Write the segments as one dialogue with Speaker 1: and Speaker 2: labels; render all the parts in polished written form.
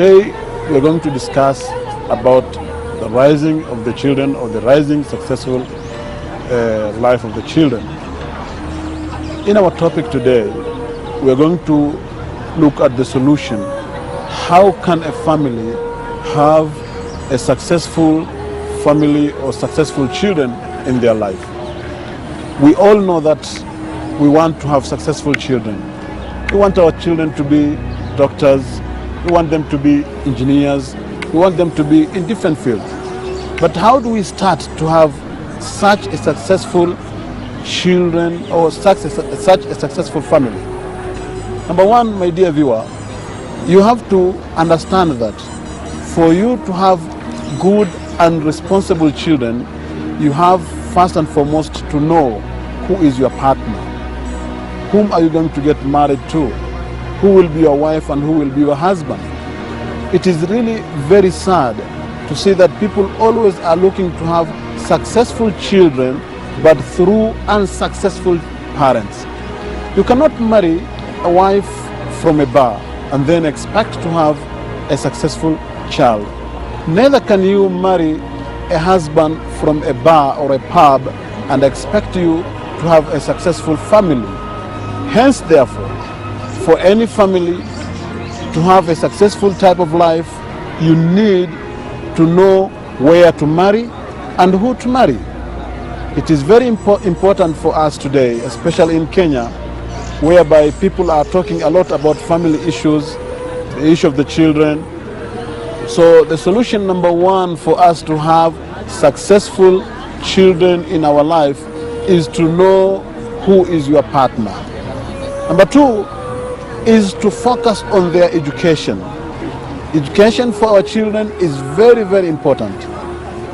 Speaker 1: Today we're going to discuss about the rising of the children, or the rising successful life of the children. In our topic today, we're going to look at the solution. How can a family have a successful family or successful children in their life? We all know that we want to have successful children. We want our children to be doctors, we want them to be engineers, we want them to be in different fields. But how do we start to have such a successful children, or such a successful family? Number one, my dear viewer, you have to understand that for you to have good and responsible children, you have first and foremost to know who is your partner. Whom are you going to get married to? Who will be your wife and who will be your husband? It is really very sad to see that people always are looking to have successful children, but through unsuccessful parents. You cannot marry a wife from a bar and then expect to have a successful child. Neither can you marry a husband from a bar or a pub and expect you to have a successful family. Hence, therefore, for any family to have a successful type of life, you need to know where to marry and who to marry. It is very important for us today, especially in Kenya, whereby people are talking a lot about family issues, the issue of the children. So the solution number one for us to have successful children in our life is to know who is your partner. Number two is to focus on their education. Education for our children is very, very important.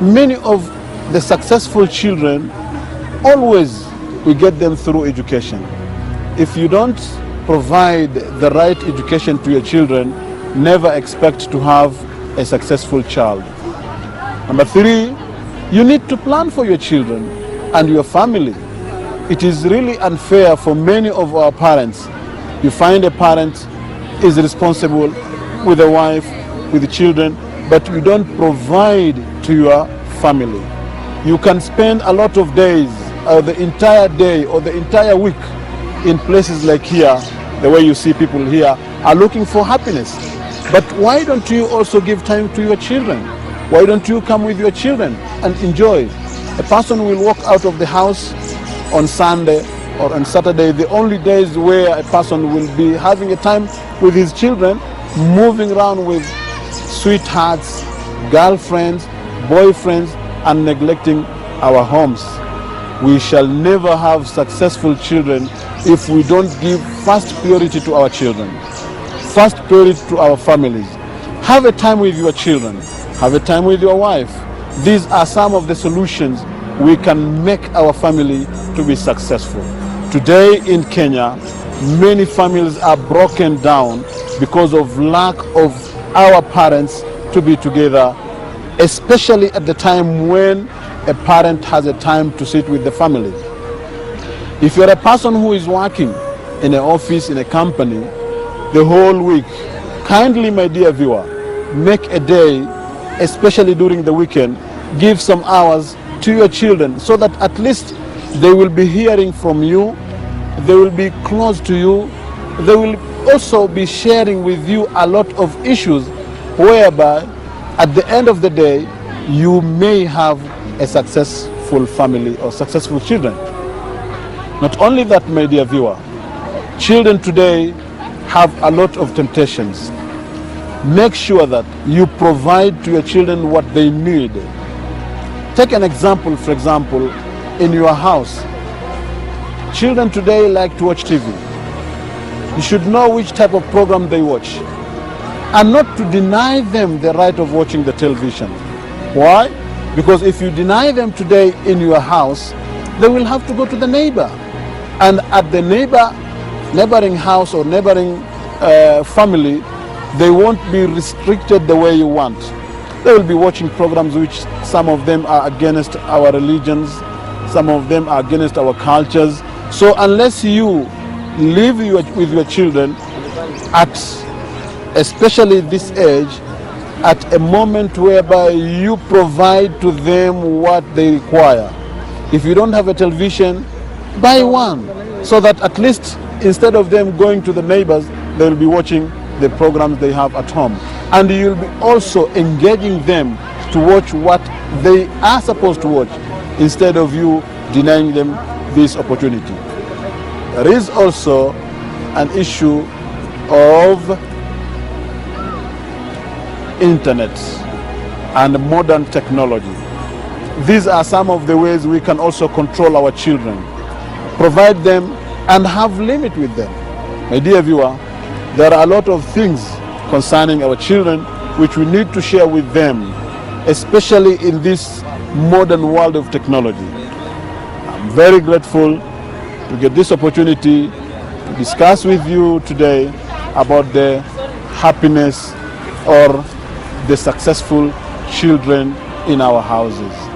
Speaker 1: Many of the successful children, always we get them through education. If you don't provide the right education to your children, never expect to have a successful child. Number three, you need to plan for your children and your family. It is really unfair for many of our parents. You find a parent is responsible with a wife, with the children, but you don't provide to your family. You can spend a lot of days, or the entire day, or the entire week in places like here, the way you see people here, are looking for happiness. But why don't you also give time to your children? Why don't you come with your children and enjoy? A person will walk out of the house on Sunday or on Saturday, the only days where a person will be having a time with his children, moving around with sweethearts, girlfriends, boyfriends, and neglecting our homes. We shall never have successful children if we don't give first priority to our children, first priority to our families. Have a time with your children, have a time with your wife. These are some of the solutions we can make our family to be successful. Today in Kenya, many families are broken down because of lack of our parents to be together, especially at the time when a parent has a time to sit with the family. If you're a person who is working in an office, in a company, the whole week, kindly, my dear viewer, make a day, especially during the weekend, give some hours to your children so that at least they will be hearing from you, they will be close to you, they will also be sharing with you a lot of issues whereby at the end of the day you may have a successful family or successful children. Not only that, my dear viewer, children today have a lot of temptations. Make sure that you provide to your children what they need. Take an example, for example, in your house. Children today like to watch TV. You should know which type of program they watch, and not to deny them the right of watching the television. Why? Because if you deny them today in your house, they will have to go to the neighbor. And at the neighboring house or neighboring family, they won't be restricted the way you want. They will be watching programs which some of them are against our religions, some of them are against our cultures. So unless you live with your children at especially this age, at a moment whereby you provide to them what they require. If you don't have a television, buy one, so that at least instead of them going to the neighbors, they'll be watching the programs they have at home. And you'll be also engaging them to watch what they are supposed to watch, instead of you denying them this opportunity. There is also an issue of internet and modern technology. These are some of the ways we can also control our children, provide them and have limit with them. My dear viewer, there are a lot of things concerning our children which we need to share with them, especially in this modern world of technology. I'm very grateful to get this opportunity to discuss with you today about the happiness or the successful children in our houses.